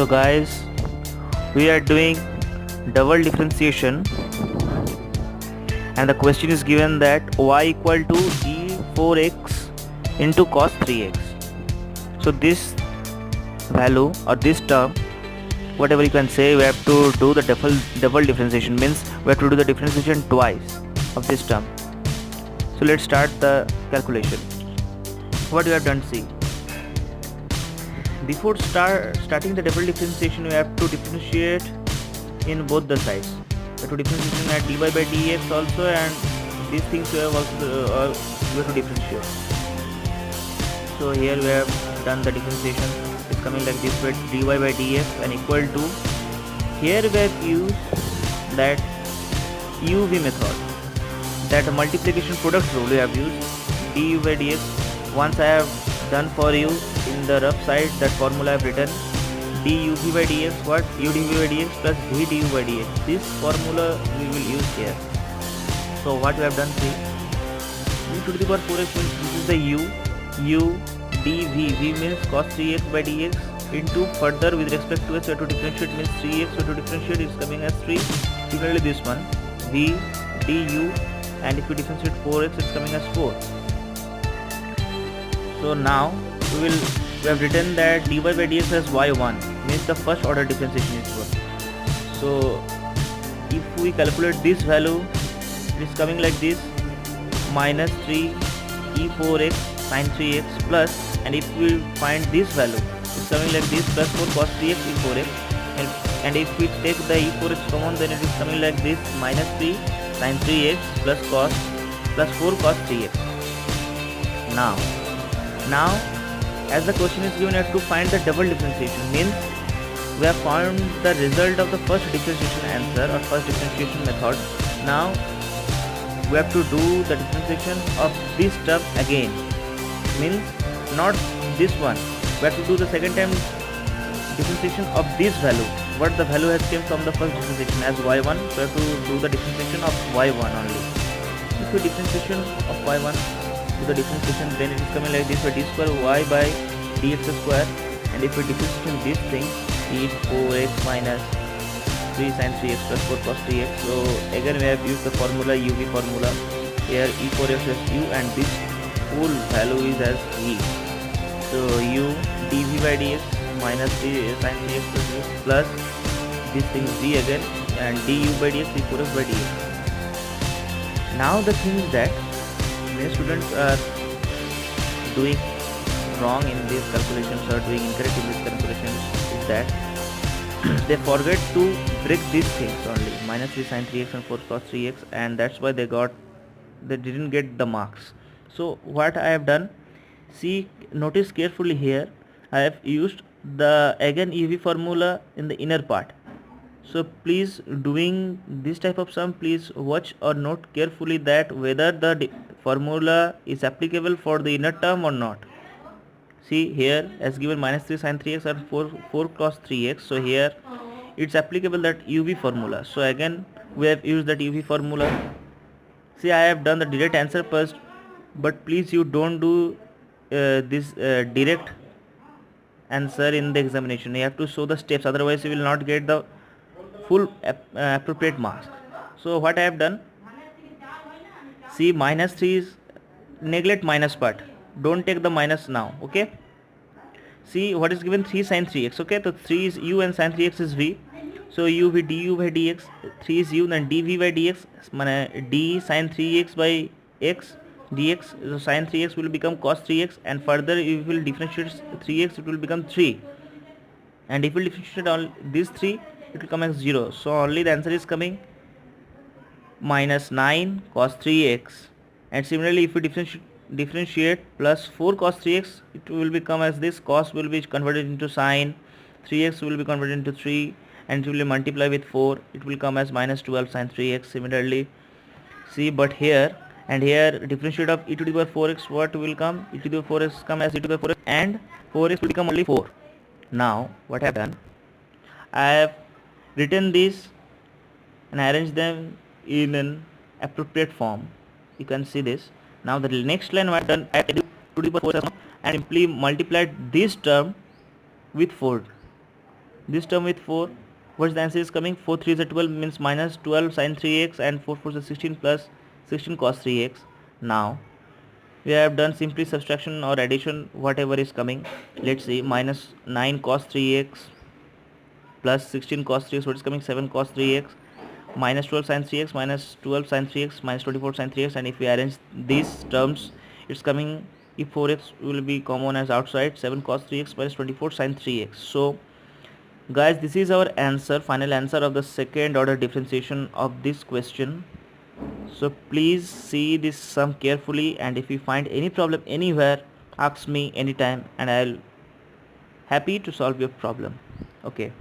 So guys, we are doing double differentiation and the question is given that y equal to e4x into cos 3x. So this value or this term, whatever you can say, we have to do the double differentiation, means we have to do the differentiation twice of this term. So let's start the calculation. What we have done, see, before starting the double differentiation, we have to differentiate in both the sides. We have to differentiate at dy by dx also, and these things we have also we have to differentiate. So here we have done the differentiation. It's coming like this with dy by dx and equal to, here we have used that UV method, that multiplication product rule we have used, du by dx. Once I have done for you in the rough side, that formula I have written, duv by dx, what, udv by dx plus v du by dx. This formula we will use here. So what we have done, see, e to the power 4x means this is the u dv, v means cos 3x by dx, into further with respect to x we have to differentiate, means 3x we have to differentiate, is coming as 3. Similarly this one, v du, and if we differentiate 4x it's coming as 4. So now we have written that dy by dx as y1, means the first order differentiation is 1. So if we calculate this value, it is coming like this, minus 3 e4x sin 3x plus, and if we find this value, it's coming like this, plus 4 cos 3x e4x, and if we take the e4x common, then it is coming like this, minus 3 sin 3x plus 4 cos 3x. Now as the question is given, you have to find the double differentiation, means we have found the result of the first differentiation answer or first differentiation method. Now we have to do the differentiation of this term again, means not this one, we have to do the second time differentiation of this value, what the value has came from the first differentiation as y1, so we have to do the differentiation of y1 only. If we differentiation of y1 to the differentiation, then it is coming like this, by d square y by dx square, and if we differentiate this thing, e4x minus 3 sin 3x plus 4 cos 3x. So again we have used the formula, uv formula. Here e4x is u and this full value is as v. So u dv by dx minus 3 sin 3x plus this thing is v again, and du by dx e4x by dx. Now the thing is that many students are doing wrong in these calculations or doing incorrect in these calculations, is that they forget to break these things only, minus 3 sin 3x and 4 cos 3x, and that's why they didn't get the marks. So what I have done, see, notice carefully here, I have used the again UV formula in the inner part. So please, doing this type of sum, please watch or note carefully that whether the formula is applicable for the inner term or not. See here as given minus 3 sin 3x and 4 cos 3x, so here it's applicable that UV formula. So again we have used that UV formula. See, I have done the direct answer first, but please you don't do this direct answer in the examination. You have to show the steps, otherwise you will not get the full appropriate marks. So what I have done, see, minus 3 is, neglect minus part, don't take the minus now, okay. See what is given, 3 sin 3x, okay, so 3 is u and sin 3x is v, so u v du by dx, 3 is u, then dv by dx, d sin 3x by x dx, so sin 3x will become cos 3x, and further if we will differentiate 3x, it will become 3, and if we differentiate all these 3, it will come as 0. So only the answer is coming minus 9 cos 3x, and similarly if we differentiate plus 4 cos 3x, it will become as this, cos will be converted into sine, 3x will be converted into 3, and it will multiply with 4, it will come as minus 12 sin 3x. Similarly, see, but here and here differentiate of e to the power 4x, what will come, e to the power 4x come as e to the power 4x, and 4x will become only 4. Now what I have done, I have written this and arranged them in an appropriate form. You can see this. Now the next line I have done, I have to the power 4 and simply multiplied this term with 4. this term with 4, what's the answer is coming? 4 3 is 12, means minus 12 sin 3x, and 4 4 is 16 plus 16 cos 3x. Now we have done simply subtraction or addition, whatever is coming. Let's see, minus 9 cos 3x plus 16 cos 3x, what is coming? 7 cos 3x, minus 12 sin 3x, minus 12 sin 3x, minus 24 sin 3x, and if we arrange these terms, it's coming, if 4x will be common as outside, 7 cos 3x minus 24 sin 3x. So guys, this is our answer, final answer of the second order differentiation of this question. So please see this sum carefully, and if you find any problem anywhere, ask me anytime and I'll happy to solve your problem. Okay.